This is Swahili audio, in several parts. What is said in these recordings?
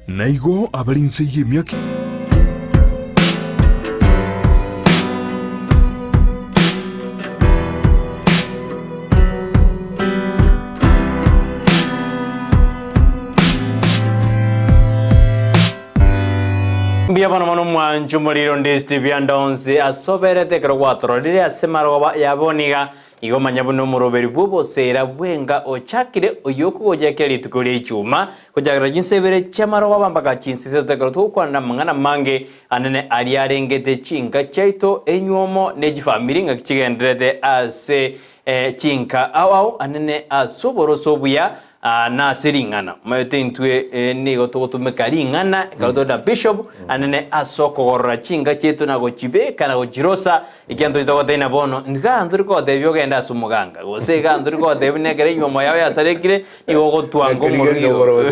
Naigo abalinze y'emyaka Biabano manu mwanchu muliro ndisti byandonzi asoberete kero kwatro lile asemaroba yaboniga igoma nyabuno muroberi bubo sera bwenga ochakire oyoku gojekeri tukuri ichuma kujagira jinsebere chamaroba bambaga chinsise tekero tukwana mangana mange anene aliarengete chinga chaito enywomo neji family ngakichigendrete ase chinka awao anene asoboro sobuya na siringana mayete intwe nigo togotumeka ringana karodo da bishop anene asoko gorra chinga chetu na gochibe kana gochirosa ikianto itogotena bono nga nduriko debyo genda sumuganga gosega nduriko debne kere nyoma yawe asarekire igo gotwango murugiro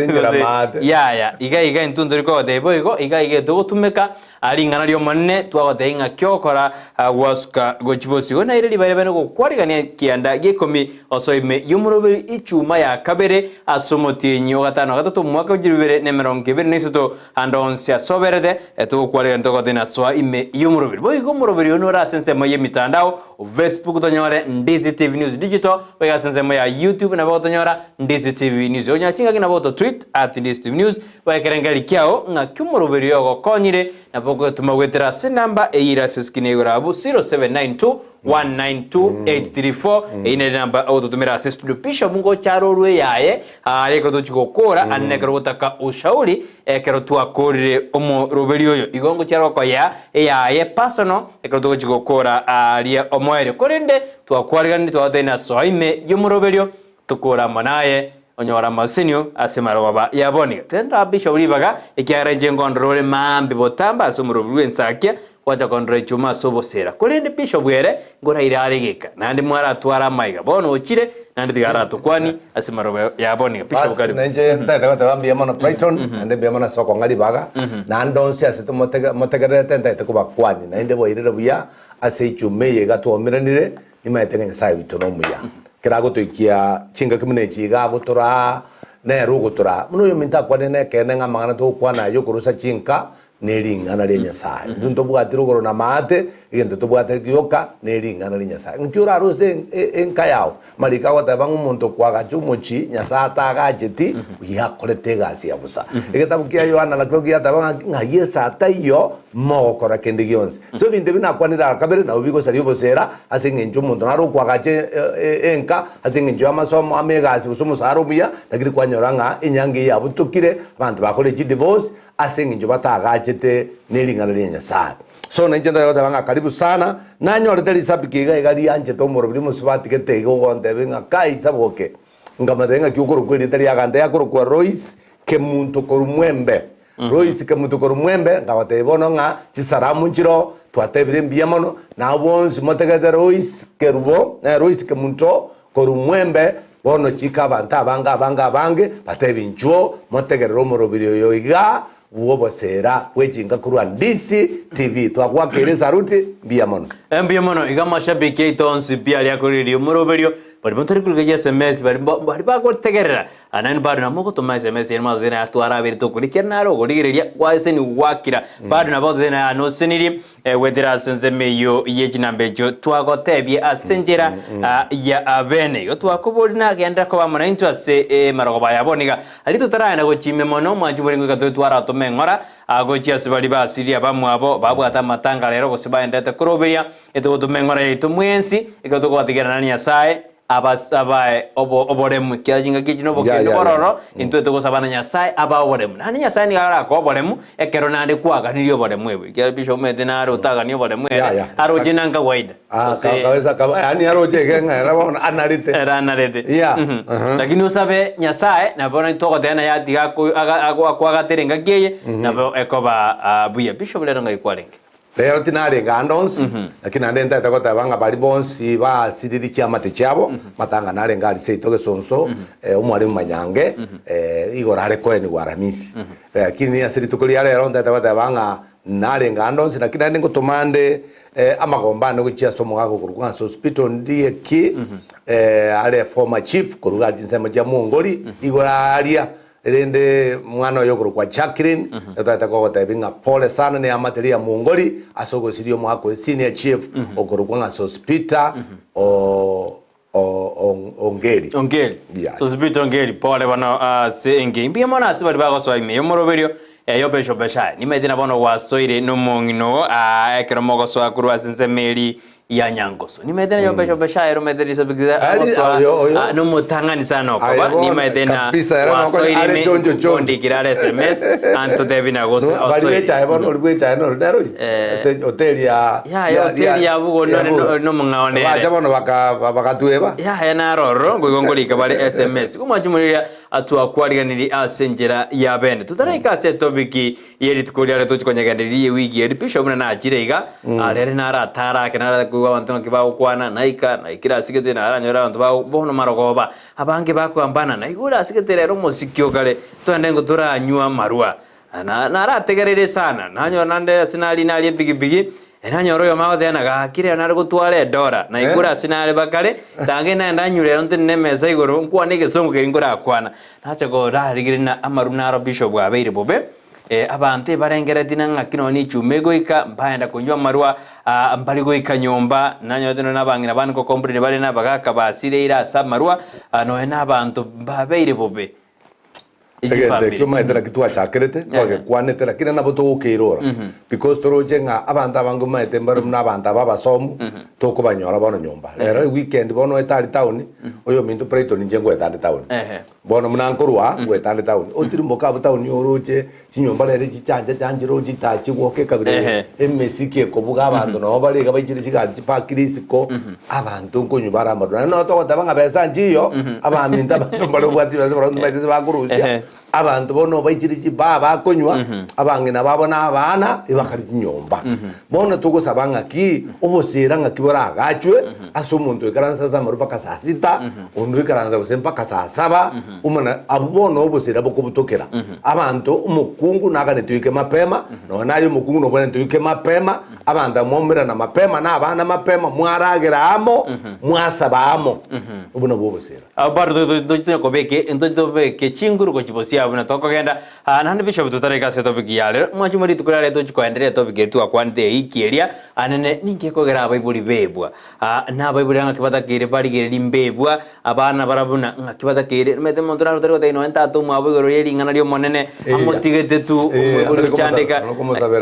ya iga intunduriko debyo iga togotumeka aringana lyo manne twagotenga kyokora wasuka gochibosi gona ireli bare go kwarigania kianda gekomi osoime yumuroberi ichuma ya kabere asomotinyi ogatano gatatu mwaka ujirubere nemerongo ibiri n'isatu andonsia soberede tukwarigana togotena swa ime yumuroberi boigo muroberi onora sensemo yemitandao Facebook tonyore Ndizi TV News Digital wega sensemo ya YouTube na botonyora Ndizi TV News onyachinga kina boto tweet @Ndizi TV News wekerengeli kyao nga kyumuroberi yogo konyire na poko tumagwetera se namba eira siskine gorabu 0792 192834 ine namba auto tumira studio pisha mungo charo rwe yaye areko tochikokora anekero gutaka ushauri ekero twakorire omo roberio yo igongo charo ko yaye personal ekero tochikokora aria omoere korende twakwarigani twathena soime yomuroberio tukora manaye onyora masenio asemaroba yaboniga tenda bisho ulibaga ikiarenje ngondrole mambi botamba asumurubwe nsakia wacha kondre chuma sobosera kolende bisho bwere ngora iraregeka nandi mwara twara maiga bono ochire nandi tigara tukwani asemaroba yaboniga bisho bukari nje ndata tabambia mana Brighton nande bia mana soko ngali baga nandonse asito motegere tenda kuba kwani nande boirere buya aseichume gatwomiranire nimaetenge sai bitonomuya kirago toikia chinga kimene chiga gutura ne rugutura muno yominta kwa ne kene ngamangana to kwana yokurusa chinka neringana le Nyasaye ndunto bwatiro goro na mate igende to bwate gyoka neringana le Nyasaye nkyura rose enkayao marika watabanga umuntu kwa gachumochi Nyasata agajeti yakolete gasi yabusa igetabu kia Yohana la krogia tabanga ngayesa tayo mokora kende gyonse so binde bina kwanira kabere na ubigo sari bosera asengenje umuntu naro kwa gache enka asengenje amasomo amegasi usomo sarubiya lakini kwanyoranga inyange yabutukire abantu bakole divorce asengenje batagachete neringana le Nyasaye so nje ndayota banga karibu sana nanyorete lisabikiga igari yanje to murobiri musubati ketego gonde benga kai saboke ngamadenga kyukuru kweli tari agande yakuru kwa Royce kemuntu korumwembe Royce kemuntu korumwembe ngabatebono nga chisaramu nchiro twatebire mbiyamono na bonsi motegete Royce kerubo na Royce kemuntu korumwembe bono chika banta bange batebinjo motegerero murobiri yo iga uobosera wejinga kurwa Ndizi TV twakwakereza ruti mbiyamono iga mashabiki itonsi pia lyakoriri muroberio bari montari kurgeje SMS bari bagotegerera anani bado namoko tuma SMS yerma dena atwara biri tokurikirana ro gorigereria kwase ni wakira bado nabo dena anoseniri wedira senzeme yo yejinambejo twagotebye asenjera ya abene yo twakoborina genda ko bamana into ase marogoba yaboniga ali tutarana go chime mono mwanju buri ngo twara tomengora agochi asibali basiria bamwabo babwata matanga lero gosiba endete kuroberia eto tomengora yitu mwensi ikoto kwatigana nani Nyasaye abasabaye oboremu kyajinga kijino bokendo bororo intwe to gosabana Nyasaye aba oboremu nani Nyasaye ni gara ko oboremu ekero nande kwaga nilio oboremu ewe kya bisho medena ro taga ni oboremu aro jinanga waida kaweza yani aro jege ngara analite lakini usabe Nyasaye na bona to godena ya diga ko akwaga terenga kiye na ekoba buya bisho bulero ngai kwalenge lero tinare ngandons lakini andenta itakota banga bali bonsi ba siriri chamate chabo matanga nare ngali seitoke sonso umwari manyange igora hare koeni waramisi lakini asiri tukuli lero itakota banga nare ngandons lakini ande ngotomande amagomba no kuchia somo gako kuruka hospital ndiye ki ale former chief kuruga jinsema ja mungoli igora aria rende mwana oyo kwa Jacqueline etata ko tebinga pole sana ne amateria mungoli asoko sirio mwako senior chief okoro kwa Sospita ongeri yeah. Sospita ongeri pole bana senge mbia mwana asibali bako so ime yomoroberio yo pesho besha ni medina bono wasoire no mongino ekero mogo so akuru asinse meri ya nyangoso ni medena yo pesho besha ero mederi so bigiza no mutangani sana okoba ni medena wasoire jondi kirare SMS anto devina goso bari cha ebo no rwecha no daro hotel ya hotel ya bugo no mungaone ba jabono bakatueba ya na roro ngongolika bari SMS kumajumuria atua kwariganiri asenjera ya bene tutareka se tobiki yeri tukoria to chikonyaganiri wigi yeri pisho muna na jirega arere na ratara kenara kuwa bantu kibao kwana naika naikira sigete na aranyora bantu bao bono marogoba abange bakwambana naigura asigete rero musikyo kale twende turanywa marua na rategerere sana nanyo nande sinali nali bigi enanyoro yo mago thena gakire na gutware dora na igura sinale bakare tange na ndanyure nte nemeza igoro nkwa nige songo kingura kwana nacha go rarigirina amarunaro bishop abeire bobe abante barengere dinanga kino ni chumego ika mbaenda kunywa marua mbali go ikanyomba nanyo dino nabangira bani ko kombre bali na bagaka basire ira sa marua no ena abantu babeire bobe egende kyo maitera kitu achakerete toge kwanete lakini nabo to ukirora because toroje nga abantu abangu maite mbaru n'abantu ababasomu to kubanyora bono nyomba rero weekend bono etari town oyo mintu preto ninjengo etari town bono mnankorwa gwetari town otiri moka town yoroje chinyomba rere chichanje tanjiro chitachi woke kabire emesike kobuga abantu no bali gabajire chigari chipakirisiko abantu nkonyubara amaro no to tabanga besa njiyo abaminta abantu balo bwati basa baro maite bakuruja abantu bono bayiriji baba konywa abangina babona abana ibakari nyomba bono tugusaba ngaki ubusira ngakibora agachwe aso umuntu ikaranza za marupa kasasita undu ikaranza gusempa kasasaba umana abubono ubusira bokubutokera abantu umukungu nagane tuyike mapema no nayo umukungu no bone tuyike mapema abanda momera na mapema na abana mapema mwaragera amo mwasaba amo ubuno bubusira abardo do ko beke ndo beke chinguru ko chibosia abuna toko genda nande bishop tutareka se topic yale mwachumuri tukurare to chikoendelea topic tu akwante ikieria anene ninge kogera abaibuli bebwa na baibuli ngakibata kire bari kire limbebwa abana barabuna ngakibata kire mete montora rutero teino enta to mwabugoro yeri ngana lyo monene amotigete tu buri chandeka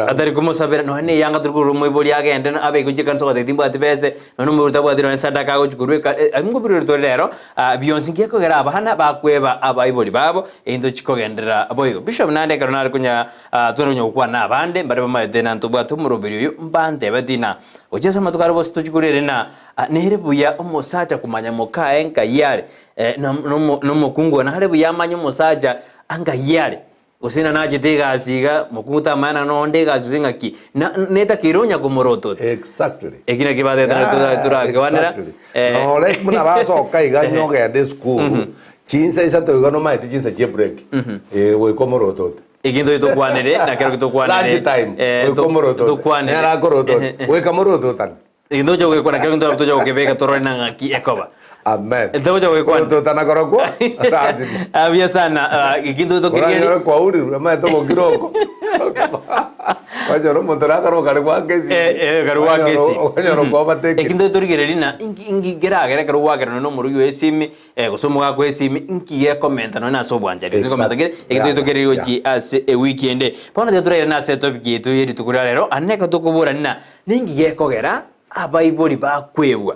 atari como saber no ne yanga turukuru mwibuli agende abe kujikanso ko timba atibese no muruta bwa diro sadaka go chikuru ngo buri rutero biyonsi nge kogera abana bakweba abaibuli babo endo chikogendera aboyo bishop nande karonare kunya turonyo kwa na bande bare bamaide na ntubwa tumurubiriyo mbande badina ugeze matukaro bose tujikurire na nerebuya umusaja kumanya mukaenka yale no mukungu na harebuya amanya umusaja anga yale usina naje tega asiga mukunguta mana no ndega zuzinga ki neta kironya kumoroto exactly ekina kibade tura kwanera no like muna baso kaiga nyoge school chinsa isa to gano maite chinsa je break we komoroto ikindo itokwanere na kero kitokwanere lunch time we komoroto tokwanere era koroto we komoroto tan ikindo jogo kwa kero ndo tojo kebeka torona ngaki ekoba amen ndo jogo kwa to tan koroko lazima abia sana ikindo to kiriyani kwa uri ama to kiroko wajoro motora karo kare kwa kesi karo wa kesi wajoro kwa bateke ikindo to kiriyani ingi geragera karo wa karo no muruyo esimi gusomo ga kwesimi ingi ye comment no na so bwanja rizo comment gere ikindo to kiriyani ochi as a weekend pona de turere na set up gitu yeri tukura rero aneka to kubura nina ningi ye kogera abaibuli bakwebwa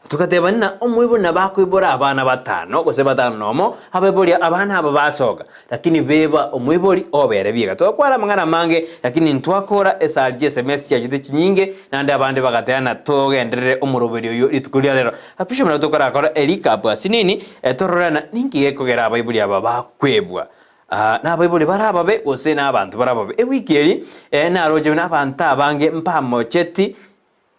tukatebanina omwibuli nabakwibora abana batano gose batano nomo abaibuli abana aba basoga lakini beba omwibuli obere biga twakwara mangana mange lakini ntwakora SRG SMS cyagite kinyinge nande abandi bagateana togenderere omuroberi yo litukulia rero apisho mna tokora akora Erika bwasinini etororana ningi yekogera abaibuli aba bakwebwa na baibuli barababe gose na abantu barababe ewikeri na roje na abantu abange mpamo cheti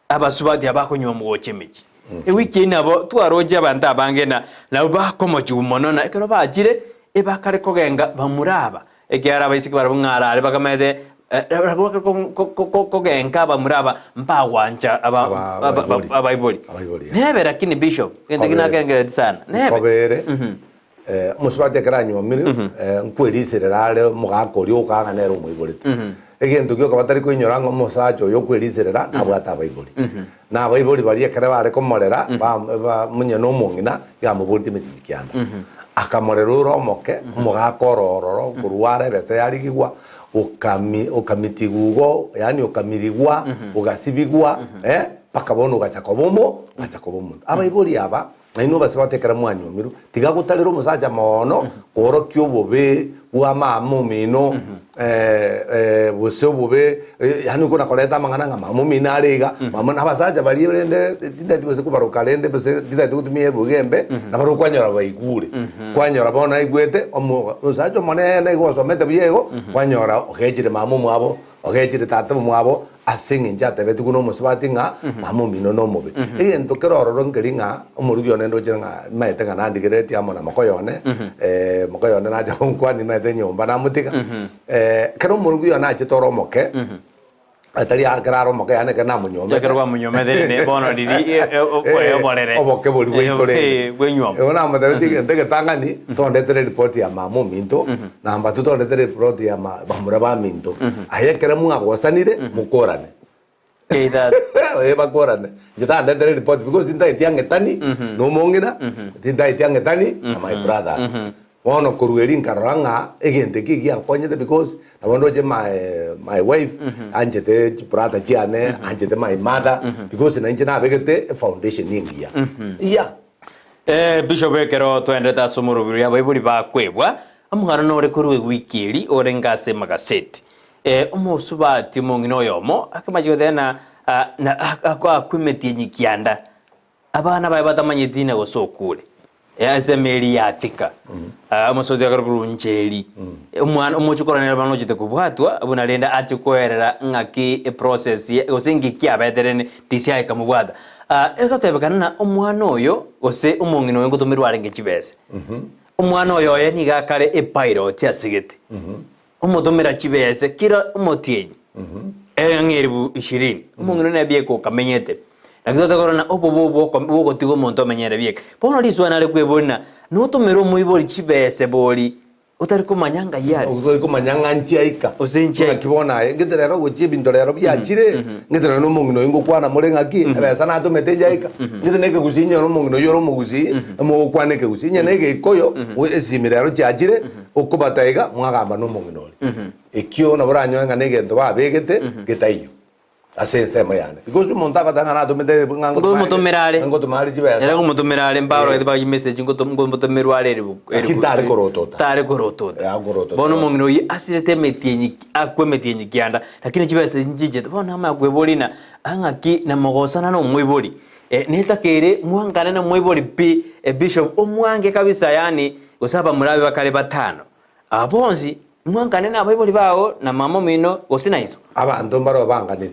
abasubadi abakonywa mu gochemeji ewiki nabo twaroje abantu abange na bakomo jumonona ekero bagire ebakare kogenga bamuraba ekyara bayisiki barabungara ari bakamede kogenga bamuraba mpawanja abaibuli nebe lakini bishop ndigina kengere sana nebe kobere musibate kranyo miri nkwerisirira ale mugakori ukanga nero muigorite egento kyo kabatari kwinyora ngo musacho yo kwerisirira nabwata abaigori na abaigori bari ekere bare komorera ba munye no mungina ya mubundi mitikianda akamorera uromoke mugakorororo kuruware bese yarigigwa ukamitigugo yani ukamirigwa ugasibigwa pakabona ugachakobomo abaigori aba naino basebatekera mwanyo miru tiga gutarira umusaja mono korokyo bobe wamamu mino busobobe yani kuna koleta mangana ngama mumina arega mama nabasaja bari rende ndati bose kubaruka rende bose ndati gutumie bugembe nabaru kwanyora baigure kwanyora bona igwete umusaja monene gosomete biyego kwanyora ogejire mamu mwabo ogejire tata mwabo asingi njate betu kuno musibati nga mamu mino no mobe egento keroro ngeringa umurugyo nendo jenga maete nga nandigireti amona makoyone makoyone naja kwani maete nyomba namutika kero umurugyo naje toromoke atari agararo moke ane kana munyome jagarwa munyome ne bono didi oborere oboke boli weitore wenyoma ona mudabiti ndege tangani tonde tere report ya mamu minto namba tu tonde tere report ya bamura ba minto aye kere mu agosanire mukorane keida bakorane jita ande tere report because tinda itiangetani no mongina tinda itiangetani my brothers wono kuruerin karanga egente kiki ankonyete because abondo je my wife anjete brother chiane anjete my mother because na injina begete foundation ningia Bishop Ekero twendeta sumurubiri abaiburi bakwebwa amugara nore kuruwe wikiri orengase magaseti umusubati mungino yomo akamajigo thena na akwimeti nyikianda abana bae batamanyithine gosokure yasemeri yatika amusodi akaruguru njeri umwana umuchukoranira bano jite kubwatwa abuna lenda atikoerera ngaki process osengi kyabeterene DCI kamubwada ekatebekana na umwana oyo ose umungino wengo tumirware ngechibese umwana oyo yeni gakare pilot yasigete umutumira chibese kira umutienyi ngeribu 20 umungino nabieko kamenyete nakizota korona obo tigo monto menyere bieke pono liswana le kwebona nutumira umuibori chibese bori utari kumanyanga yari utari kumanyanga nchiaika osenche kibona ngeterero gochibi ndorero byachire ngeterero no mungino ingo kwana murengaki abesa na to metenjaika ngeteneke gusinya no mungino yoro mugusi mo kwaneke gusinya nege ikoyo esimirero cyachire okubataiga mwagamba no mungino ekyo na buranyo nganege ndo babegete getaiyo asense mayane because montaka tangana to mete ngo mutumirare jibesa era ngo mutumirare mbaro edi ba message ngo mutumirware eri kitare korotota tare korotota bono mungino yi asirete metienyi akwe metienyi kianda lakini jibesa njije bono ama kwebolina angaki na mogosana no mwiboli netakere mwangana na mwiboli bi bishop omwange kabisa yani usaba murabe bakale batano abonzi mwangana na mwiboli bawo na mama mino osina hizo abantu mbaro banganire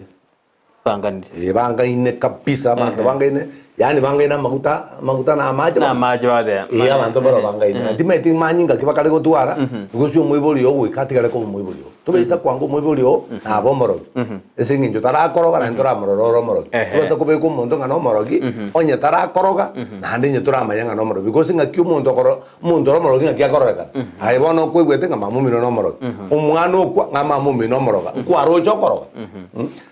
bangaine kabisa abantu bangaine yani bangaina maguta na amaje bade abantu baro bangaine ndimeti manyinga kibakale gotwara gusyo mwiboli yo wikatigale ko mwiboli yo tubisa kwangu mwiboli yo abo moro ese nginjo tarakoroga na ndora mororo morogi tubasa kube ko mundo ngano morogi onye tarakoroga na ndinye turamanya ngano morogi because ngakyo mundo morogi ngakyakorega aibono kwegwete ngama mumino no morogi umwana okwa ngama mumino moroga kwaro chokoroga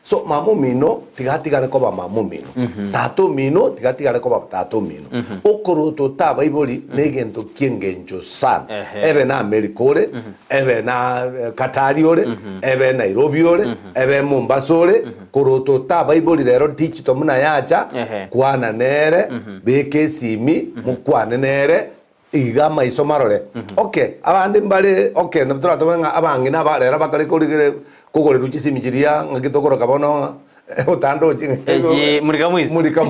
so mamu mino tigatigale ko ba mamu mino tato mino tigatigale ko ba tato mino okoroto ta baiboli negento kiengenjo san ebe na Amerikore ebe na Katariore ebe Nairobi ore ebe Mombasa ore koroto ta baiboli rero teach to muna yacha kwana nere beke simi mukwane nere iga maiso marore okay abandi mbale okay nabtura to abangina barera bakale kurigire kugore ruchisi mijiria ngitokoro kabono utando chingi murika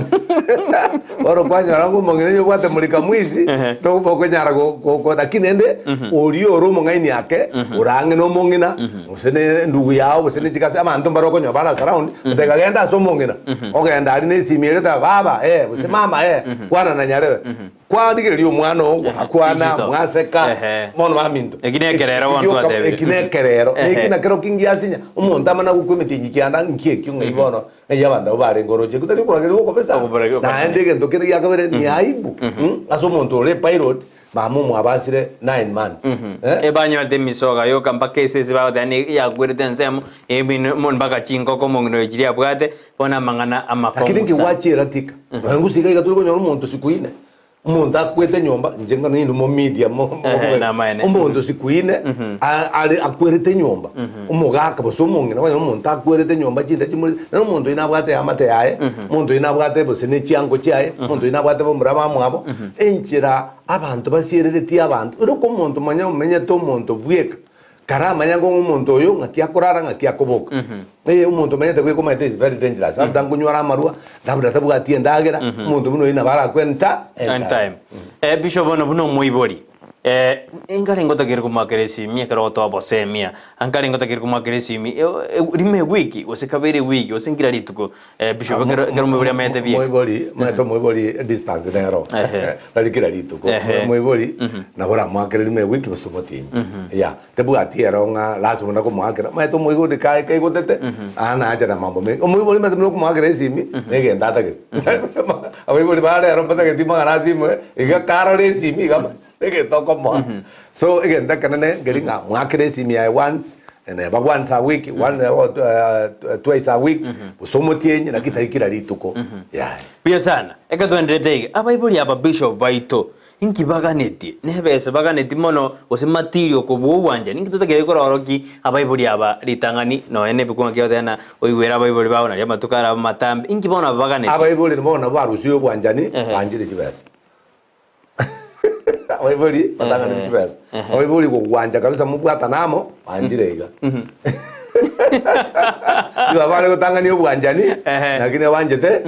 oro kwanyara ngo mongene yobate murika mwizi to boko nyara go lakini ende ori oro mongaini yake urange no mongina usene ndugu yao usene chikase amanto baroko nyobala surround utegagenda so mongina ogenda ari ne simire ta baba use mama kwana na nyarewe kwandigire lyo mwana ngo akwana mwaseka mono maminto ekinekerero wantu atebe ekinekerero ekinakero kingiasinya umuntu amana gukwemitinyi kyanda nkiekyo ngaibono eyabanda ubare ngoroje kutari kuragere uko pesa na ndege ndokere yakabere ni aibu aso umuntu ole pilot mamumu abasire 9 months banyo de misoga yo kamba cases ba dani ya gwirte nsemo mon baga chingo ko mongno jiri abwate bona mangana amakongo lakini ngiwachira tika ngusiga igaturi konyora umuntu sikuine umuntu akwete nyomba njenga nindu mo media umuntu sikuine ali akwerete nyomba umugaka bosomongena kwanya umuntu akwerete nyomba chinda chimuri na umuntu inabwate amate yaye umuntu inabwate bosene chiango chaye umuntu inabwate bomuraba mwabo enchira abantu basierereti abantu uriko umuntu manya umenya to umuntu bweka karama yango umuntu oyo ngakia kurara ngakia kuboka umuntu menya tekwe kuma it is very dangerous after ngunyora marua ndabura tabwatie ndagera umuntu buno ina bara kwenta and time bishop buno muibori ingale ngota kiri kumakeresi mia kero to abosemia angale ngota kiri kumakeresi rime wiki osekabere wiki osengira lituko bishop kero muibori amete bi muibori distance nero lalikira lituko muibori na bora mwakere rime wiki bosomotini ya tebwati eronga lazima na kumwakera maeto muibori kai gotete ana aja na mambo me muibori maeto no kumakeresi mi negenda take muibori bare ero pata ke timanga lazima iga karole simi ga so again that can getting up mwakere once and once a week one twice a week usomotienye na kithaikira rituko yeah bia sana ekatwenderete abaibuli aba bishop baito inki baganeti nebese baganeti mono ose material ko bwanja ninki tutakere kororoki abaibuli aba litangani no ene bikwa kyo tena oiwera abaibuli baona ya matukara matambe inki bona baganeti abaibuli bona barusio bwanjani banjire kibese Waibuli batanga ni kibesa waibuli ko gwanja kabisa mubwata namo banjirega iba bale gutanga ni bwanjani lakini banjete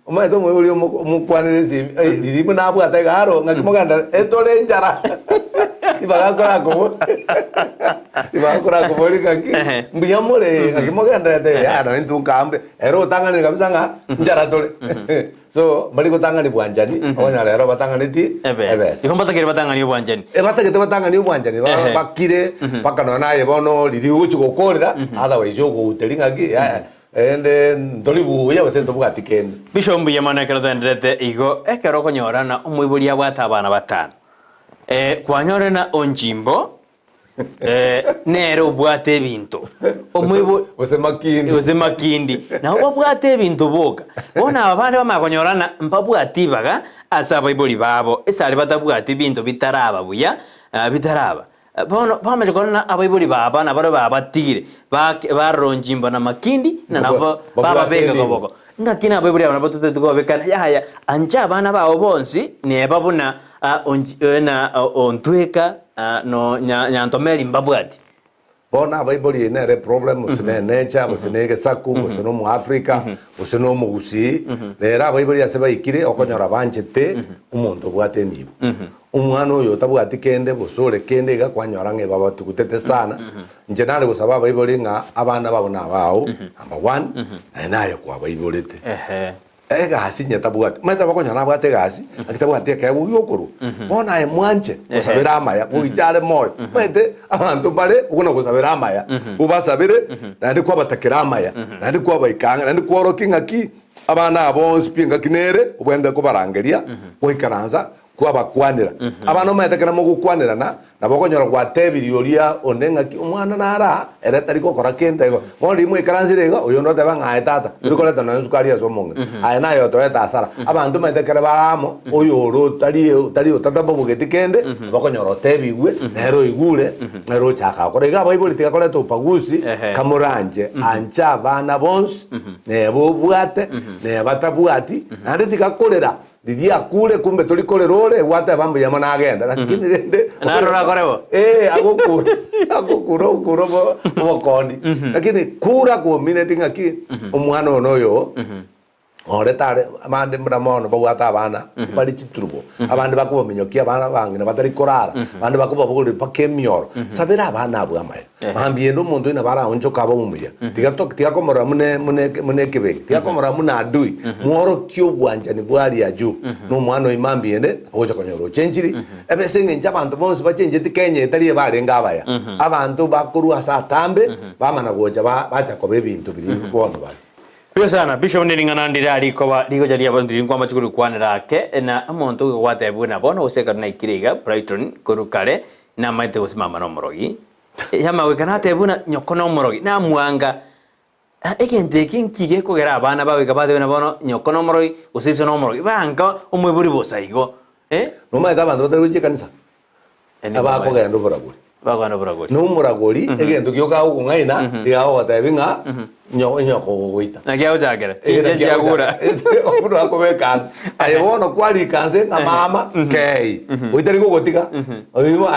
umaito waibuli mukwanire simi lilimu nabwata garo ngakimoganda etole njara ibagakora ko boli kaki mbiyamule ngakimoganda te ya na ntu kambe ero tanga ni kabisa nga njara tole so bali gutanga ni bwanjani onya lero batanga ni ti ebes ikomba takere batanga ni bwanjani batakete batanga ni bwanjani bakire pakano naye bono lili uchugokorera otherwise yo gutelinga gi ende ndolibu ya wasento bwatikende bishombu yamana kero tendrete igo ekero konyorana umuibuli abwata abana batano kwanyorena onjimbo nero bwate bintu omwibo ose makindi na obwate ebintu boka bona abandi bamakonyorana mpabwatibaga asa baibuli babo esali batabwati bintu bitaraba buya bitaraba bono bamaje kona abaibuli baba na baro babatire baronjimbo na makindi na nabo baba bega goboko ngakina abaibuli abana batute tukobekana yaya anja abana bawo bonsi ne babuna na ontweka no nyantomeli mbabwati bona abaibuli nere problem usine nature usine gesaku usine mu Africa usine mu Usi lera abaibuli aseba ikire okonyora banjete umuntu bwate nibo umwana uyo tabwati kende busore kende ga kwanyora nge baba tukutete sana nje nale gusaba abaibuli nga abana babona bawo number 1 nayo kwa abaibuli te gasi nyetabwati mata bakonyora bwate gasi akitabwati ke uyokuru bona e mwanje usabira amaya uijale moyo mete abantu bare ukona gusabira amaya ubasabire nandi kwa batakira amaya nandi kwa baikanga nandi kwa rokinga ki abana abo spinga kinere ubwenda ko barangeria boikaranza kwa bakwanira abana mayetekera mu gukwanirana nabokonyora gwatebiri yoria onenga ki umwana nara eretari ko kora kende go ngori mu ikaranzirega uyo no teba ngae tata urikoleta na nsukari ya somonga aya nayo to eta asara abantu mayetekera bamo uyo ro tari tata bogeti kende bokonyora tebiwe nero igure nero chaka korega baibuli tika koleta upagusi kamuranje anja abana bons ne bobwate ne batabwati nandi tikakolera didia kule kumbe tulikorerore wata bambu ya mana agenda lakini rende narora korebo agokuro bo kondi lakini kura ko minute ngaki umwana onoyo oretare amande mbramono bo wata bana bali chitrubo abandi bakubo minyokia bana bangina batari korara abandi bakubo buguri pakemioro sabera abana abo amaye mambiendo muntu ina bara onjo kabo mumuya tigakomora mune kebeki tigakomora muna adui muoro kyo bwanja ni bwari ya juu no mwana imambiende ojo konyoro chenjiri ebesenge njabantu bonse bachenje tikenye tari barenga abaya abantu bakuru asa tambe bamana goja bacha kobe bintu biri bono bali Pio sana Bishop nilingana ndira rikoba ligo jari abantu ringwa machukuru kwanira ake na amonto gwate buna bono useka na ikiriga Brighton kurukale na maite usimama no morogi yama wekana te buna nyoko no morogi na muanga egente kinkige kugera abana bawe kabade na bono nyoko no morogi usiso no morogi banga umweburi bosaigo no maite abantu batari kanisa abako gendo buraguri bagana buraguri no muraguri egento gyoka ukungaina yaho batebinga nyoko goita na gyao jagera chinje jagura omuntu akobeka ayono kwali kanse na mama kei uitari gogotika oimo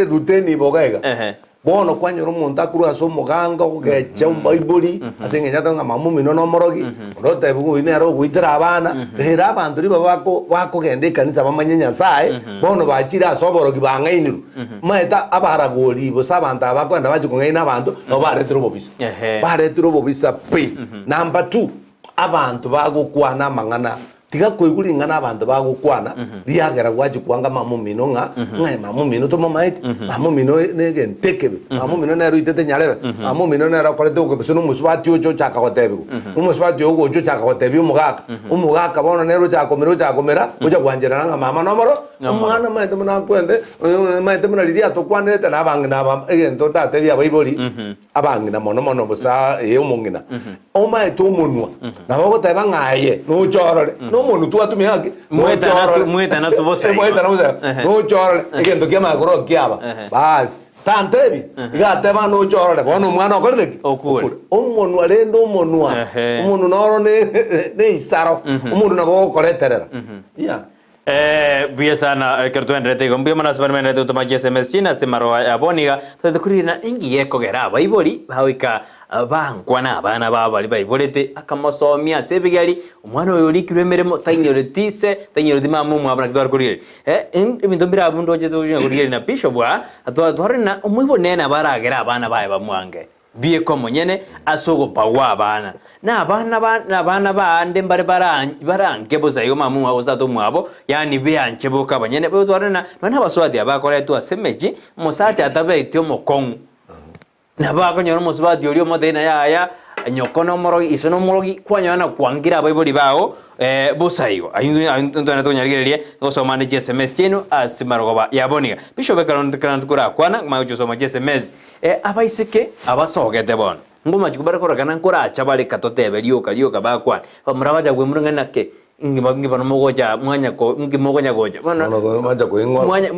ruteni bogaiga bono kwanyoro umuntu akuru aso muganga kugecha bible asenge nyato nga mamu no morogi rote bugu ine aro guitira abana rera abantu riba bako gende kanisa bamanye Nyasaye bono bachira asoborogi bangainiru maeta abaragori bo sabanta bakwenda bajukungaina abantu no baretiro bobisa pe number 2 abantu bagukwana mangana tiga koiguringana abantu bagukwana riagera gwaje kwanga mamumino nga mamumino to mamaiti mamumino nege ntekebe mamumino na ruitete nyarebe mamumino na rakolete ko besono muswati ojo chaka kotebi umuswati ogo ojo chaka kotebi umugaka bono nero chakomera oja kwanjera nga mama nomoro umwana maite muna kwende maite muna liria to kwanete na bangina egento tate bya baiboli abangina mono busa umungina omaite umunwa na bagoteba ngaye no chorore no muntu tu atumia haki mweta na tubosa no chorole egento kia magoro kiaba bas tantebi igateba no chorole bono mwana okoreki umuntu arendo umuntu noro ne isaro umuntu nabo koreterera buya sana kertuendrete gombia mana sebenarnya itu toma SMS China semaro aboniga tukurina ingi yekogera baiboli bawika bankwana abana babali baibolete akamasomia sebigari umwana oyo likirwe meremo tanyore tise tanyore dimamu mwabana kitwara kurire ibintu bira abundo je tujya kurire na Bishop atwara na umwibonena baragera abana baye bamwange biye ko munyene asogo bawa abana na abana bande mbare barange boza yo mamu wabo zato mwabo yani beyanche boka banyene bo twarana nana baswadi abakora tu asemeji musacha atabe ityo mokongu na bakonyoro muswadi oli omodena ya nyokono morogi isono morogi kwanyana kwangira baiboli bao bosaigo ayundu na tonyarigererie gosoma ne SMS chenu asimarogoba yaboniga Bishop kan tukura kwana majo soma SMS abaiseke abasogete bon ngoma chikubara kora kana nkora achabale katotebe lioka bakwana bamurabaja gwe murunganake ngibano mogoja mwanya ko ngimogonya goja bono maja ko ingonya mwanya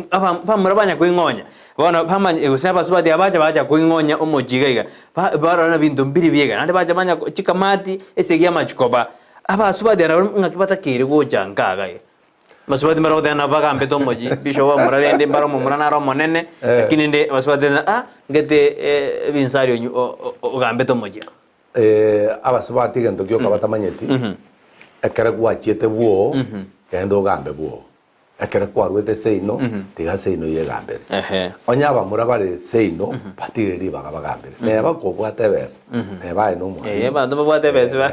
bamurabanya ko ingonya bono pamanya usaba subadi baja ko ingonya omojiga barana bintu mbiri biega nande baja manya chikamati esegia machikoba aba subadi ngakibata kire goja ngaga masubadi maro dana baga ambeto moji Bishop murarende mbaro murana ro monene lakini nde masubadi ngete binsario ogambeto moji aba subadi gento kyo kabatamanyeti ekere gwachete buo kendo gambe buo ekere kwarwete seino tiga seino ye gambe onyaba murabare seino patireri baga bagambe neba ko bwatebesa neba ino mwa bantu bwatebesa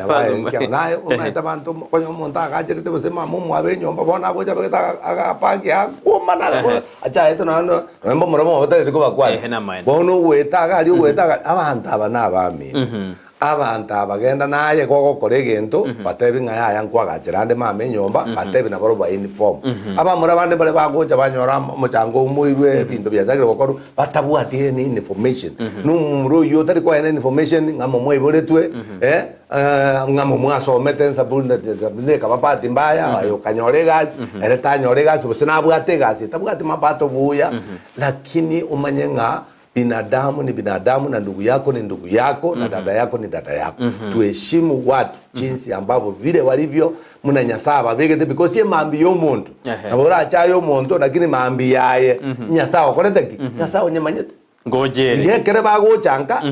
naye unaita bantu konyo monta agajete bose mamu mwabenyo mbona goja bageta agapagi akumana acha eto nano nembo muramo batete ko bakwa bono wetaga ali wetaga abantu abana abami abantu abagenda naye gogokora egento batebi ngaya yankwaga ande mame nyomba batebi na boroba uniform abamura bande bare bagoja banyora muchango umuirwe bintu byazagire gokoru batabwatie ni information numuro yo tari kwa ene information ngamo mwiboletwe ngamo mwasomete nsabunde kabapati mbaya ayo kanyore gas ere tanyore gas busina bwate gas tabwate mapato buya lakini umanyenga binadamu ni binadamu na ndugu yako ni ndugu yako na dada yako ni dada yako. Tuheshimu watu jinsi ambavyo vile walivyo mnanyasaa babegete because ye mambi yo muntu. Na bora acha yo muntu lakini mambi yaye nyasaa okoreteki. Nyasaa onyemanyete. Ngoje. Ye kere bago chanka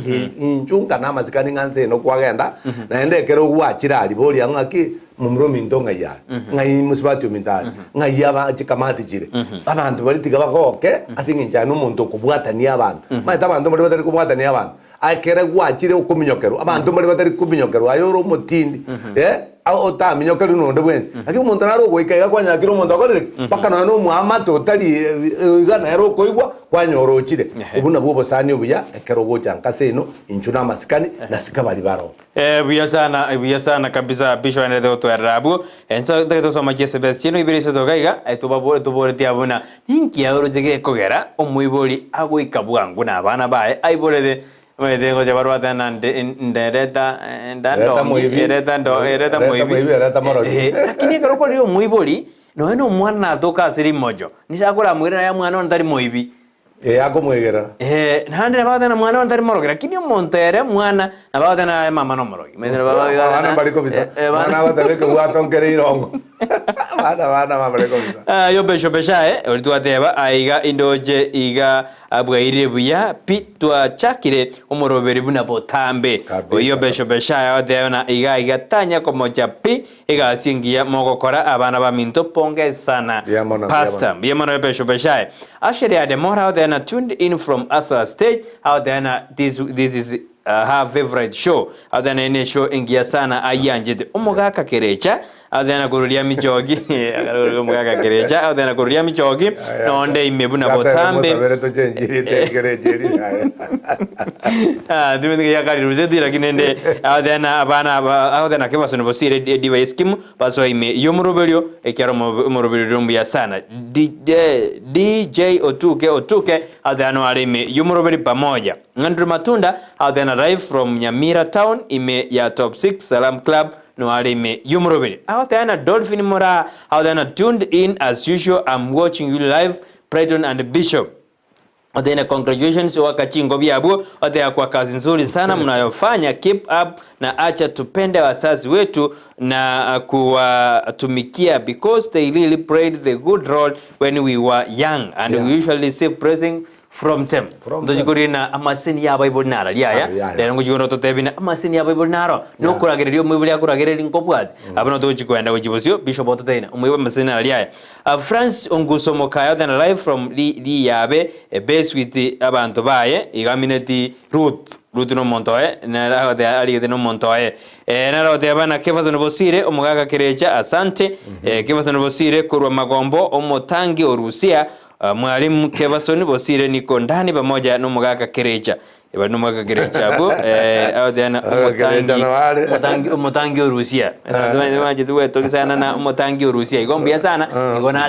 inchunga na mazikani nganse no kwagenda na ende kere uwachira aliboli angaki mumro mindonga ya ngai musibati mintani ngai yaba chikamati chire abantu bari tigaba goke asinginja no muntu kubwatania abantu maita abantu bari batari kubwatania abantu akere gwachire ukuminyokero abantu bari batari kuminyokero ayoro mutindi au otamenyo kali no ndobwenzi lakini umuntu naro goikaiga kwanya kiro umuntu akorere paka no muamate otari igana yaro koigwa kwanyoro chire ubuna bobo sani ubuya ekero gocha nkase no inchuna masikani na sikabali baro buya sana kabisa bisho ene do to arabu enso de to soma jese bestino ibirisa to gaiga etubabore tiabuna ninki yauro jege kogera omuibori agoika bwangu na abana bae aiborede Mwede ngo jabarwa tena ndereta moibi lakini karoko rio muibori no eno mwana atoka asiri mojo nirakora mwira ya mwana ontari moibi ako mwegera nande baba tena mwana ontari moroge lakini omonto ere mwana na baba tena mama no moroge medera baba bana bariko bisa bana batebeke bwatonkere irongo bana mabariko bisa yo besha olitwateba aiga indoje iga abwaire buya pitwa chakire omoroberi buna botambe oyo besha ya deona iga tanya komoja pi iga singia mogokora abana ba minto ponge sana pasta biamono besha asheri ade mora deona tuned in from Aswa State out there this is her favorite show out there ine show ingia sana ayanjete omogaka kerecha out there kurulia michogi omogaka kerecha out there kurulia michogi nonde imebuna botambe dimende ya kali ruzedi lakini ende out there abana out there kebaso no bosire device kimu baso ime yomoroberio ekyaro morobelio mbya sana DJ Otuke out there no alime yomorobeli pamoja Ngandru Matunda out there live from Nyamira town ime ya top 6 Salam Club no alime yomorobeli out there Dolphin Mora out there tuned in as usual. I'm watching you live Brighton and Bishop. Odena congratulations wakachingo biabu odea kwa kazi nzuri sana mnayofanya, keep up na acha tupende wazazi wetu na kuwatumikia because they really played the good role when we were young and we usually receive praising from them. Ndojikurina amasini ya Bible nara liaya lero ngujikono totebina amasini ya Bible naro no kuragererio mwibuli akuragereri nkopwati abano tojikwenda kujibosio Bishop Ototena umwiba amasini nara liaya France onguso mokayo than live from li yabe base with abantu baye igamineti Ruth no montoe na ade ali de no montoe na rote abana kefazo no bosire omugaga kerecha asante kefazo no bosire kurwa magombo omotangi orusia mwalimu Kevasoni bosire niko ndani pamoja n'umugaka kerecha eba n'umugaka kerecha abo audana umutangi Rusia maje tuwe tokisana na umutangi Rusia igombia sana igona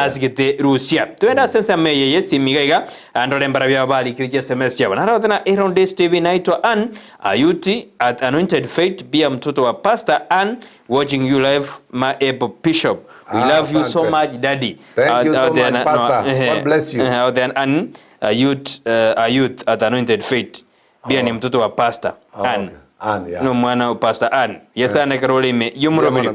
asigete Rusia twenda sensa meye yesi migaiga andole mbarabya bali kirije semester yabo narodana Aaron Days TV naitwa Ann Ayuti at Anointed Faith bia mtoto wa Pastor Ann watching you live my Ebo Bishop. We love you so much, Daddy. Thank you so much, Pastor. God bless you. Then youth at Anointed Faith. Bia ni mtoto wa Pastor Ann. No mwana Pastor Ann. Yesa na karole me yumurobiri.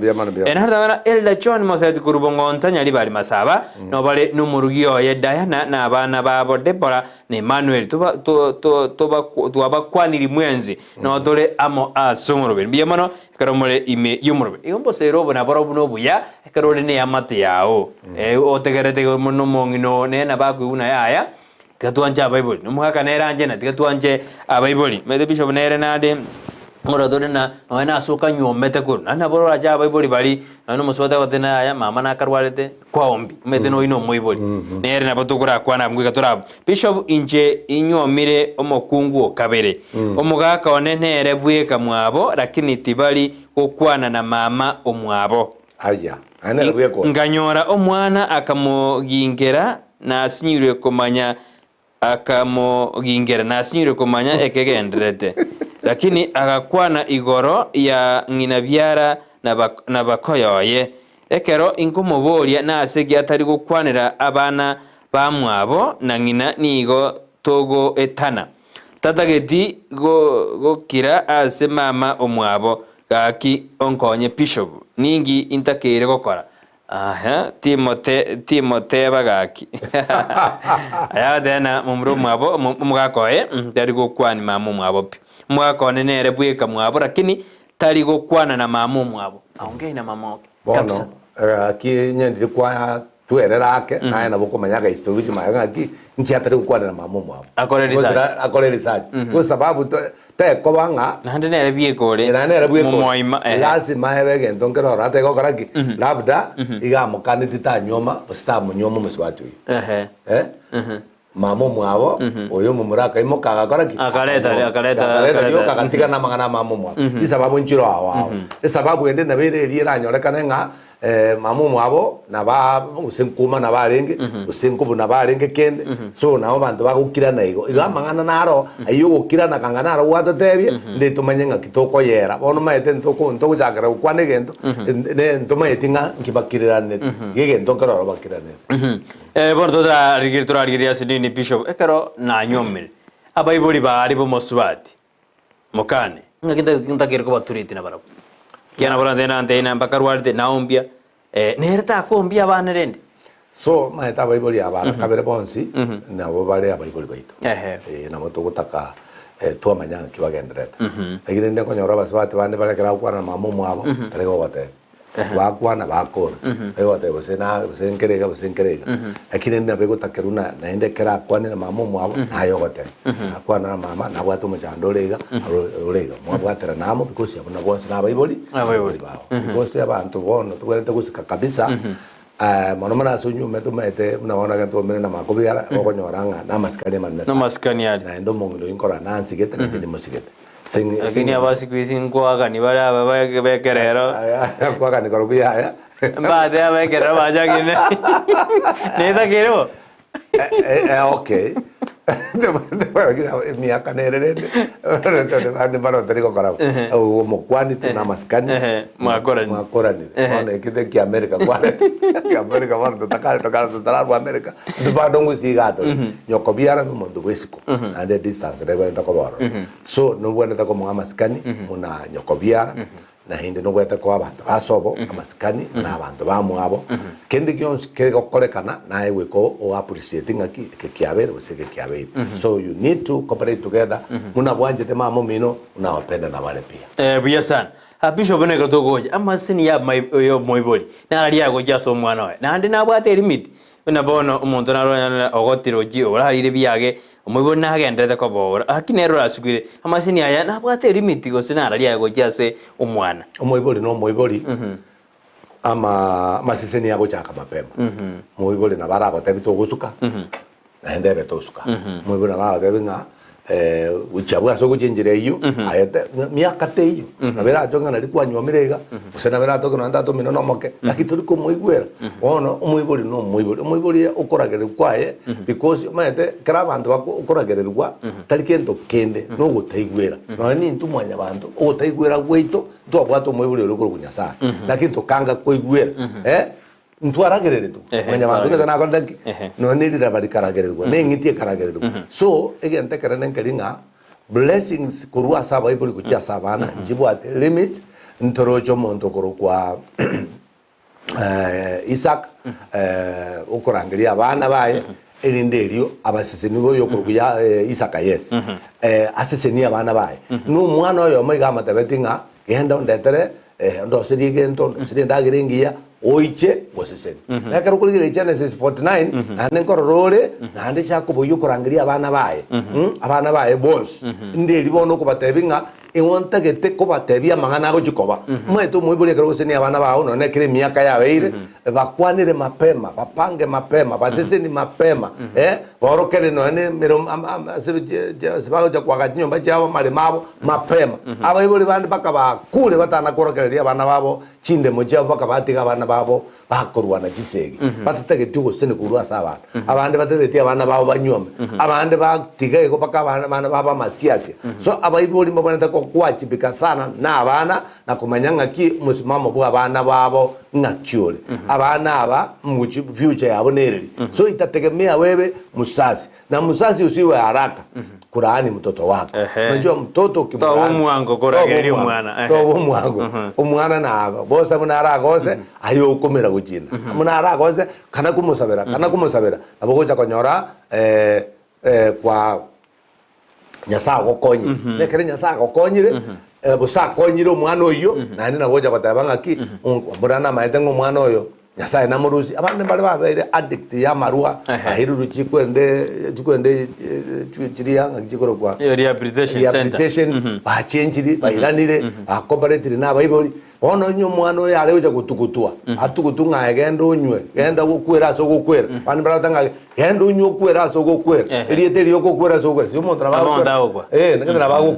Enharda wana Elda John Mosaic kurubongo ntanya libali masaba. No bale numurugio ye Diana na abana babo Deborah na Emmanuel tuba kwaniri mwenzi no dole amo asumurobiri. Bia mano karomole ime yumurobiri. Igombo serobo na borobu no buya karole ne amate yao. Otegerete no mongino ne na baku una yaya. Katuanja Bible. Numuhaka neranje na katuanje Bible. Mede Bishop nere nade muradone na wana asuka nyomete kun ana borora ja Bible bali anu muswata watena ya mama na karwalete kwa ombi mede no ino moiboli nere na batukura kwana mbwika tora Bishop inje inyomire omokungu okabere omugaka onenere bweka mwabo lakini tibali okwana na mama omwabo aya ana bweko nganyora omwana akamogingera na asinyire komanya ekegenderete lakini akakwana igoro ya nginabyara na bakoyoye ekero inkomoboria na asegi atari gukwanira abana bamwabo na ngina nigo togo etana tatageti gokira ase mama omwabo gaki onkonye Bishop ningi intakere gokora Timote bagaki aya dena mumru mwabo mugakoe tari gokwani mamu mwabo mwakone nere bweka mwabo lakini tari gokwana na mamu mwabo aongei na mama wake kabisa aki nyendire kwa tuerera ake naye nabo kumenya history chuma ngaki nkiatari gukwana na mamu mwabo akore research kwa sababu te ko banga nande nere biekore nere biekore moima lazima ebe gento ngero rate ko karaki labda igamukani titanyoma basta munyoma muswatu mamu mwabo oyo mumuraka imokaga karaki akaleta yo kagatika na mangana mamu mwabo ti sababu nchiro awao sababu ende na bere riera nyorekana nga mamu mwabo naba usinkuma nabarenge usinkubu nabarenge kende so nabo bantu bagukira naigo igamangana naro ayo gukira na kangana naro watotebye ndi tumanye nga kitoko yera bono maete ntoko ntoko jakara kwane gento ne ntoma yetinga nkibakirane gigento karo bakirane bono tota rigirtura arigiria sidini bishop ekero na nyomire abaibori bari bo mosubati mokane ngakinta kirko baturiti na barabu kiana borande na antena bakarwarte naombia nereta kombia bana rende so maeta baiboli abara kabere bonsi na bo bare abaiboli baito na moto gutaka twamanya kibagendereta agire ndi konyora basubati bane bare kara kwana mamu mwabo tarego bate bakwana bakora ego te busenkerega lakini ndi abego takeruna naende kera kwana na mamu mwabo nayo gote akwana na mama na bwatu mujandorega orega mwabwatera namo because yabona bonse na baiboli bao because yabantu bono tukwete gusika kabisa mono mana sunyu metu mete unaona gantu mena na makobira okonyoranga na maskani manasa na maskani ali na ndo mongdo inkora nansi gete ndi musigete lakini abasi kwisi kwa ni bara bekerero kwa ni korobia ya mbade abekerero bajagine neta kero okay para kira miaka nererende ande baro teriko kara o mokwani tuna maskani makorani ona kite ki America kwale ki America baro tokara tutara America dubado ngusigato nyokobiara no mondo wesiko ande distance reba ndako baro so no bwana tako mga maskani muna nyokobiara na hindi no gweta ko abantu basobo amaskani na abantu bamwabo kendi kyons ke kokorekana na ewe ko o appreciating aki ke kiabere useke kiabere so you need to cooperate together muna bwanje te mamo mino unawapenda na wale pia buya sana bishop ne gotogoje amasini ya yo moiboli na ali yago jaso mwana we na ndi nabwate limit na bono umuntu naro ogotiroji orarire byage umubona nagendete ko bora akinero rasugire amasini aya nabwate limit gose na ali yago jase umwana moiboli no moiboli ama masiseni yago chaka mapema moiboli na bara gotebito gusuka na ndebe tosuka moiboli na bara debinga uchabuga so kuchenjire iyo ayete miaka te iyo nabera jonga na likwa nyomirega usena bera to kana ndato mino no moke lakini turi ko muigwera ono umuiboli no umuiboli ukoragere kwaye because maete kara bantu bakoragere rwa talikento kende no gutaigwera no ni ntumanya bantu ugutaigwera gweito to bwato umuiboli uri kunyasa lakini to kanga koigwera ntwaragerere tu manya bantu kana kondaki no ni dira bari karagererwa nengitie karagererwa so egente karene nkelinga blessings kurwa saba ibuli kuchia sabana njibu at limit ntorojo mondo korokwa Isaac ukorangiria abana baye elinderio abaseseni boyo kuruya Isaac yes aseseni abana baye no mwana oyo maiga matabetinga genda ondetere ndo sirigento sirindagiringia oiche boseseni nakaro kuligira Genesis 49 nande nkororore nande chakubo yukurangiria abana baye boss ndeli bono kubatebinga iwonta gete kubatebia mangana gojikoba mwetu mwibuli karo guseni abana bawo no nekire miaka yabeire bakwanire mapema bapange mapema baseseni mapema borokere no ne mero sibago ja kwaganyomba jawo mali mabo mapema abayibuli bandi bakaba kule batana korokereria abana babo chinde moja bakabatiga abana babo bakorwana gisege batatege tugo sene kurwa saba abandi batete abana babo banyome abandi batiga ko baka abana baba masiasi so abayibuli mbona ko kwachibika sana na abana na kumanyanga ki musimamo bwa abana babo ngakyole abana aba mu future yabo nereri so itategemea wewe musasi na musasi usiwe haraka Qur'ani mtoto wako unajua mtoto ukimwanga to umwango korageria umwana to umwango umwana na bosa munara gose ayo ukomera gujina munara gose kana kumusabera abo goja konyora kwa nyasa gokonyi nekere nyasa gokonyire busa konyire umwana oyo nani na goja batabanga ki murana maete ngo umwana oyo nyasaye na murusi abandi bari babaire addict ya marua ahiruru chikwende chiria ngikoro kwa rehabilitation bachenjiri bairanire akobaretire na baiboli ono nyo mwana oyo ari uja gutugutua atugutunga egenda unywe genda gukwera aso gukwera bandi baratanga genda unywe gukwera aso gukwera eriete rio gukwera aso gukwera sio muntu nabagwa ngenda nabagwa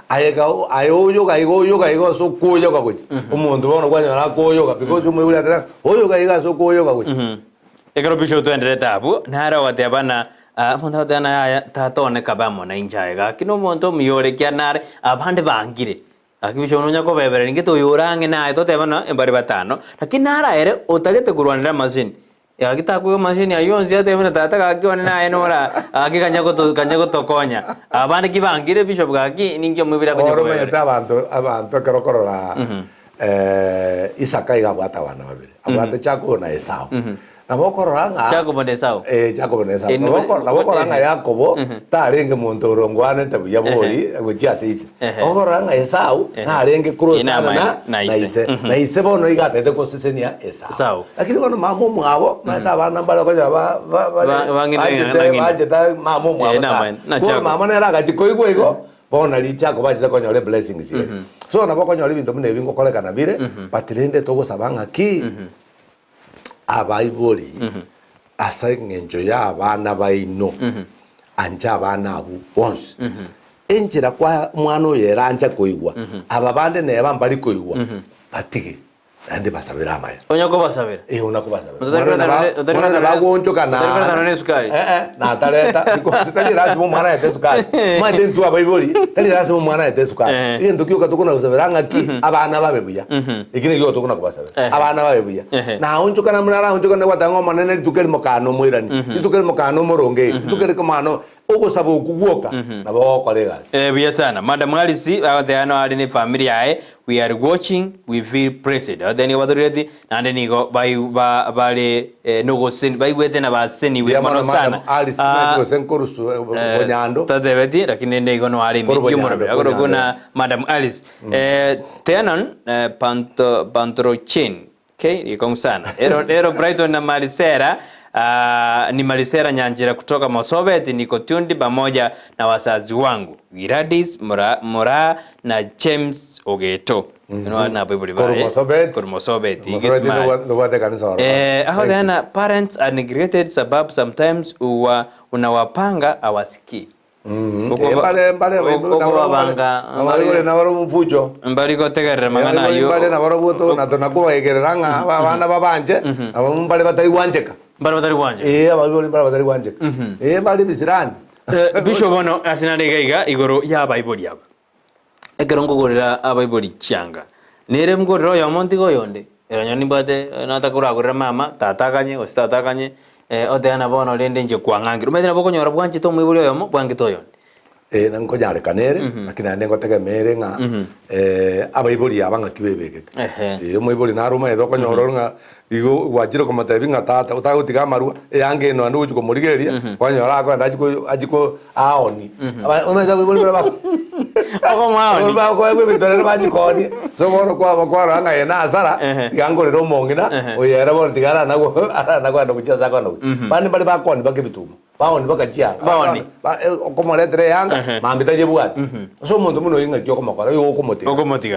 ayoga so koyoga gwe umuntu bona kwanya koyoga because umwe uri atara oyoga so koyoga gwe ekero bisho twendere tabu nara wate abana muntu atana tatone kabamo na injaega kino muntu miyore kyanare abande bangire akibisho nunya ko bebere ninge to yorange na to tebana embari batano lakini nara ere otagete kurwanira machine yagitakwe machine ayonzi atebana tata kakione na enora akikanya tokonya abandi kibangire bisho bwaki ninge mwibira kunya ko bebere abantu karokorora Isaka igabwata abana babiri abwata Chako na Esau nabokoranga Jacobo na Esau Jacobo na Esau nabokoranga Yakobo tarenge muntu urongwane tabuya bori gujya sisi nabokoranga Esau tarenge cross na ise bono igatete ko sisenia Esau lakini kono mamo mwabo mata abana balo ko ba bangine mamo mwabo ko mama nera gachiko igwego bona lichako bajita konyole blessings ye so nabokonyole bintu mune bingo kolekana bire batirende togosabanga ki abaiboli asa ngenjo ya abana baino anja abana abu once enjira kwa mwana yeranja koigwa ababande ne bambali koigwa atige ande basabira amaya onyako basabira unako basabira mwana bagonjo kana na taleta because tali rasimo mwana ya sukari mwana ntu abaiboli tali rasimo mwana ya sukari iyo ndukyo katokona kusabira ngaki abana babebuya ikine yo tokona kubasabira abana babebuya na onjo kana mwana onjo kana watango manene tukeli mokano mwirani tukeli mokano moronge tukeli komano ogosaba okuguoka nabo kolegas biya sana madam Alice abateano ali ni family yae we are watching we feel blessed adeni badureti nande nigo bale nogo sen wete na baseni we mano sana Alice ko senkorusu bonyando tadebeti lakini ndego no ali miyumoro agoro kuna madam Alice tenan pantrochin okay iko sana ero Brighton na Marisera ni Marisera Nyanjira kutoka Mosoveti, niko tundi pamoja na wazazi wangu Gladys Mora na James Ogeto na Bible Mosoveti ahona parents are neglected sababu sometimes unawapanga awasiki mbali gotegerera magana yo mbali na borobuto na tonakuba egereranga abana babanje abambali batari wanjeka ababiboli batari wanjeka bali bisirani bisho bono asinarega igoro ya Bible yabo egero ngogorera abaiboli cyanga nere mgorero ya monti goyonde eranyani bate natakuragurira mama tatakanye ositatakanye oteana bono lende nje kwangangiro medina bokonyora bwanchi to mwibuli yomo bwangi toyonde nanko nyare kanere lakini ande ngotege mere nga abaiboli abanga kibebeke mwiboli naruma edo konyoro nga igo wajiro komata binga tata utagutiga maru yange no andu uko murigeria kwanyora ko ajiko aoni umeza mwiboli baba ako maoni baba ko ebe bitore bajikoni so bono kwa ranga ena asara yangorero mongina oyera bono tigara nago ando kujaza kono bani bali bakoni bakibitumo baoni bakajia baoni okomoletre yanga mambita jebuati so muntu muno inga kyoko makara yo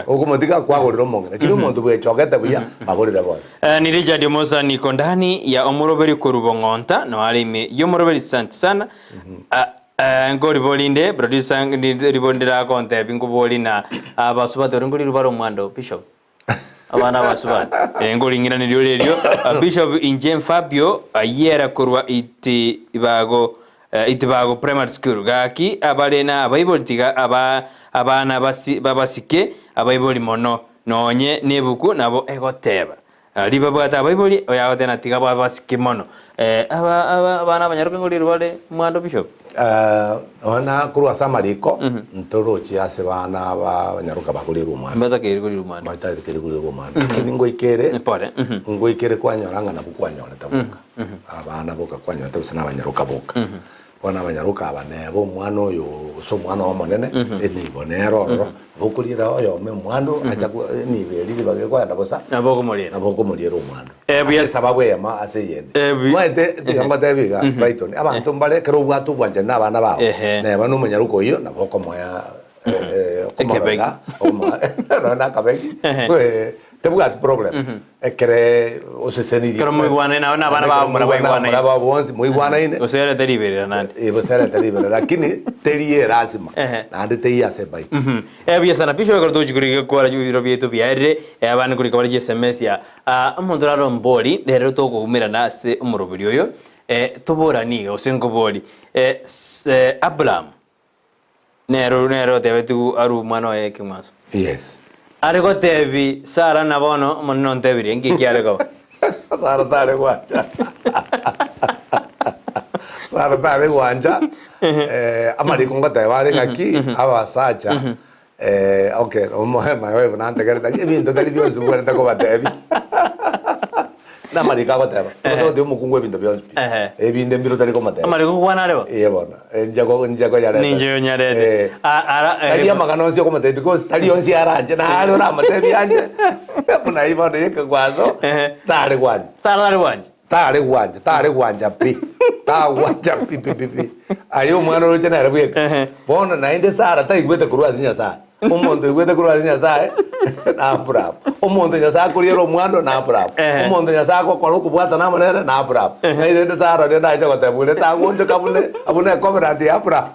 okomotiga kwagorero mongina kino muntu bwe choketa buya bagorera bonse ni Richard Mosa niko ndani ya omuroberi ko Rubongonta no alime yo moroberi sana ngori bolinde producer ribondera konte bingo bolina abasubate ngori rubaro mwando bishop abana basubate ngori ngira ni ryo bishop Injem Fabio ayera korwa itibago primary school gaki abalena abayibolitiga abana babasike abayiboli mono nonye nebuku nabo egoteba liba bwata abayiboli oyagote natiga babasike mono abana abanyaruka ngori rubale mwando bishop ona kurwa samariko ntorochi ase bana abanyaruka bakulira umwana mbata kiri kuri umwana mbata kiri kuri umwana ningo ikere ngo ikere kwanyoranga na bukwanyora tabuka abana boka kwanyora tabusana abanyaruka boka bona abanyaruka abanebo umwana oyo so mwana wa monene ni bonero bokulira oyo me mwandu acha ni beri bage kwa ndabosa naboko mulira omwandu buya sababu ya ma aseyende mwete yamba tebiga Brighton abantu mbale kero bwatu bwanje nabana bawo ne bano munyaruko iyo naboko moya Kebega na kabegi tebuga problem ekere oseseni kero muigwane na bana bawo mwana bawo bonzi muigwane ine osere teribere nandi bosere teribere lakini teriye lazima nandi teya sebai buya sana pisho ko tujiguri ko ara biro bieto biare abana kuri kabari SMS ya umuntu raro mboli rero to kumira na se umurubiri oyo tuborani osengo boli Abraham nero tebe tu aru mano ke maso yes arego tebi Sara na bono non tebi ngi kiarego Sara tare guanja Sara tare guanja amari kongo tebare ngaki abasacha okay omohe mayo nante gerta ebintu tali byo subure tako batebi na marika ko teba so de mukungwe bintu byo ebinde mbiro tali ko mateba amari ko kwana rebo bona njago yare ninje nyarede ara tali amagano sio ko mateba because tali onsi aranje na ari ora matebi anje kuna iba de ke kwazo tare gwanja pi ayo mwana ro chena rebe bona nainde Sara tai gwete kurwa zinya sa omuntu gwete kurwa zinya sa na bravo omuntu nya sa kuriero mwando na bravo omuntu nya sa ko ko bwata na manere na bravo nainde Sara de na jago tabule ta gonjo kabule abune comerante ya bravo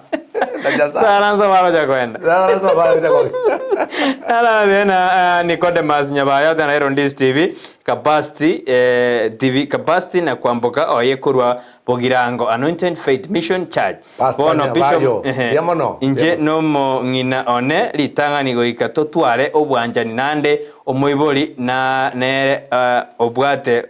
Sara baro jakwenda ala dena Nicodemus Nyabaya tena Irondies TV capacity na kwamboka oyekurwa bogirango Anointed Faith Mission Church bono bishop inje no ngina one litanga ni goika totware obwanjani nande omoibori na nere obwate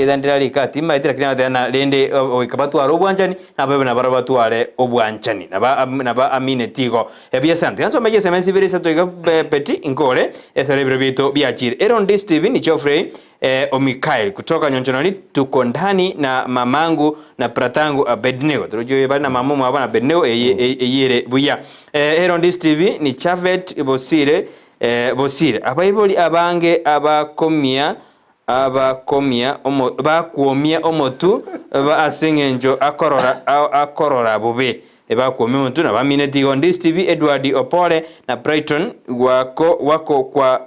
dandira likati maitira kina tena lende oikabatware obwanjani nabebe na barabatware obwanjani naba amine tigo ebia sante anso meje semensi birisa toiga peti inkore eserebro bito biachire Irondies TV ni Geoffrey Omikael kutoka Nyonchononi tuko ndani na mamangu na pratangu Abednego turojo bali na mamumu hapa na Abednego eyire buya Irondies TV ni Chavet Bosire abaiboli abange bakuomia omotu asengenjo akorora bube bakuomia omotu na bamine Irondies TV Edward Opole na Brighton wako kwa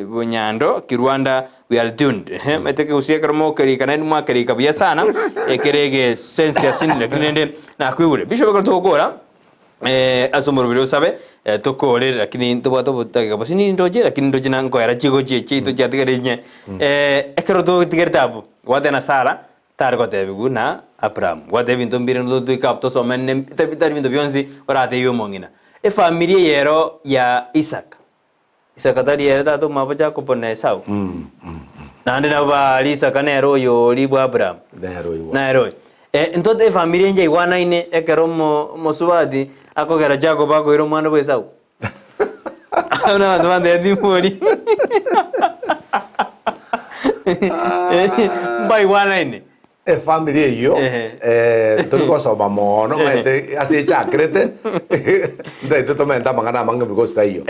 Bunyando Kirwanda we are tuned meteke usia karmo kerika na mwa kerika bia sana ekerege sense ya sini lakini nende na kwibure bisho bako tokora asomoro bilo sabe tokore lakini ntobato botaka basini ndoje lakini ndoje na ngo era chigo chechi to jatigere nye ekero to tigertabu wate na Sara targo tebu na Abraham wate binto mbire ndo to kapto so men tabitar binto bionzi orate yo mongina familia yero ya Isaac tadi era to mabaja ko pone sau nande na ba Lisa kanero yo libu Abraham nero entonces familia nje iguana ine ekero mosubadi akogera jago bako iro mwana bwe sau ana ndwande ndimuri ba iguana ine familia iyo turiko soba mono mete ase chakrete ndete to menta mangana manga because ta iyo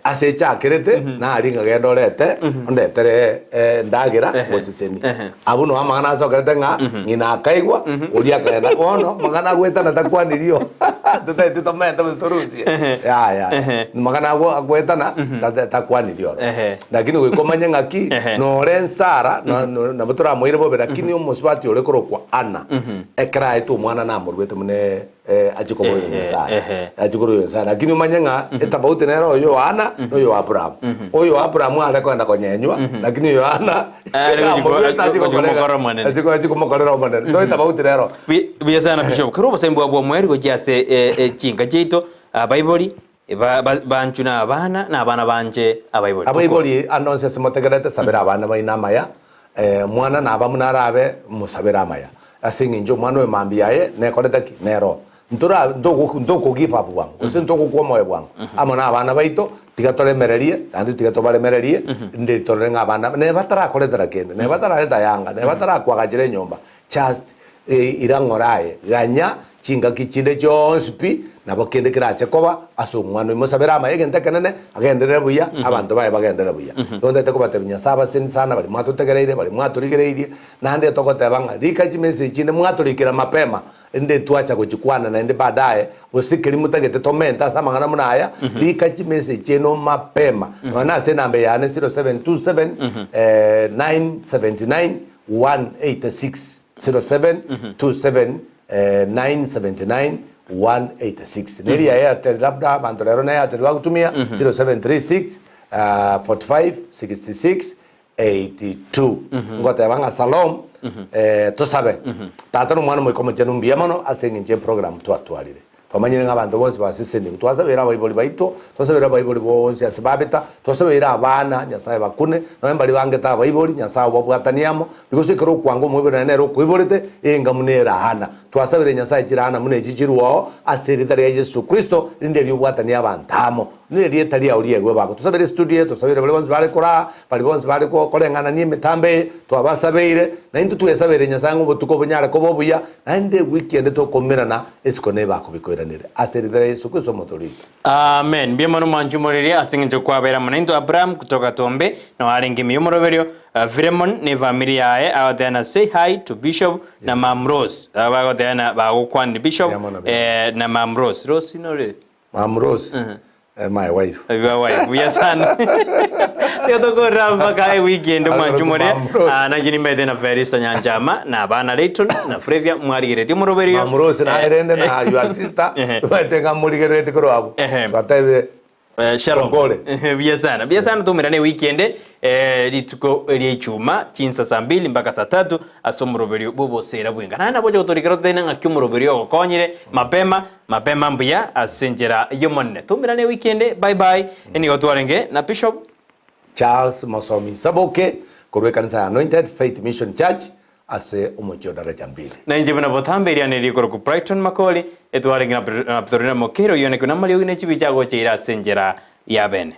ase chakrete na aringa gendo lete ndetere ndagira bosiseni abuno amangana sokrete nga ngina kaigwa ulia kana ono mangana gweta na takwanirio ndete to menta turusi ya mangana gweta na takwanirio lakini wikomanya ngaki no Sara na butura moirebo lakini umusbati ole kwa ana ekra eto mwana na murwete mune ajiko boyo nsa lakini umanyanga etabaute nero oyo ana no yo Abraham oyo Abraham ala kwenda konyenywa lakini yo ana ajiko mokorera mwana so etabaute nero biya sana bishop karo sembo abo mweri go jase chinga jito bible banchuna abana na abana banje abaiboli anonse simotegerete sabira abana bainamaya mwana na bamunarabe musabira amaya asinginjo mwana we mambiaye ne koleta ki nero ntura ndoko give up bwangu usintoko kwa moyo bwangu amana abana baito tigatoremererie andi tigatobalemererie ndi torenga abana ne batara koleta kende ne batara leta yanga ne batara kwa gajire nyomba just irangorae ganya chinga kichinde chonsi pi nabo kende kirache koba ase omwana oyo mosabera amaege ntekenene agenderere buya abantu baye bagendere buya tondete kobatebinya saba sin sana bali mwatutegereire bali mwaturigereirie nande tokoteba ng'a rika chimessage inde mwaturikira mapema inde twacha kuchikwana na inde baadaye usikiri mutagete tomenta sama ngana munaya rika chimessage ino mapema nona se nambe yane 0727 979 186 0727 979 186 neri ya Airtel labda abantu lero na Airtel wakutumia 0736 45 66 82 ngote banga salom tusabe tata n'umwana mu ikomeje numbiye mano asenginje program twatwalire twamanyire nk'abantu bose basiseni twasabira abayiboli baito twasabira abayiboli bonse asibabeta twasabira abana nyasaye bakune nabembali bangeta abayiboli nyasaye bobwataniamo bikoze kero kwango mwibona nero kwibolete enga munera hana twasabira nyasaye kirana mune jijiruo aseritari ya Yesu Kristo rinde lyobwatania abantamo ne rietari ya uriye bako twasabira studio twasabira bali bonse bali kora bali bonse bali ko kolengana ni mitambe twabasabire na indu tuyesabire nyasaye ngo tuko bunyara ko bobuya ande weekend to komerana esikone bako bikoira aseritari Yesu Kristo motori. Amen. Biemano manjumoriri asinginje kwabera munendo Abraham kutoka Tombe na warengi miyomoroberio Vremon ne family yae awadana say hi to Bishop na Mam Rose. Awadana bagokwani Bishop na Mam Rose. Rose inore. Mam Rose. My wife. Your wife. Yes, son. Tio toko ramba kai weekend manjumore na jini mede na Ferista Nyanjama na bana Leighton na Frevia mwarigere tio moroberio. Mam Rose na erende na your sister. Batenga murigere tikoro abo. Twatabe Shalom. Bia sana tumirane weekend lituko lyechuma chinsa saa 2 mpaka saa 3 asomoroberio bobo sera bwenga nana bojo gutorikero tena ngakimoroberio gokonyire mapema mbuya asenjera yomonne tumirane weekend bye bye eni gotwarenge na Bishop Charles Mosomi Saboke korwe kanisa Anointed Faith Mission Church ase umucho daraja 2 na inje bana botamberia ne rikoro ku Brighton Makoli etwarenge na Ptorina Mokero yone kuna mali ogine chibichago cheira asenjera ya bene.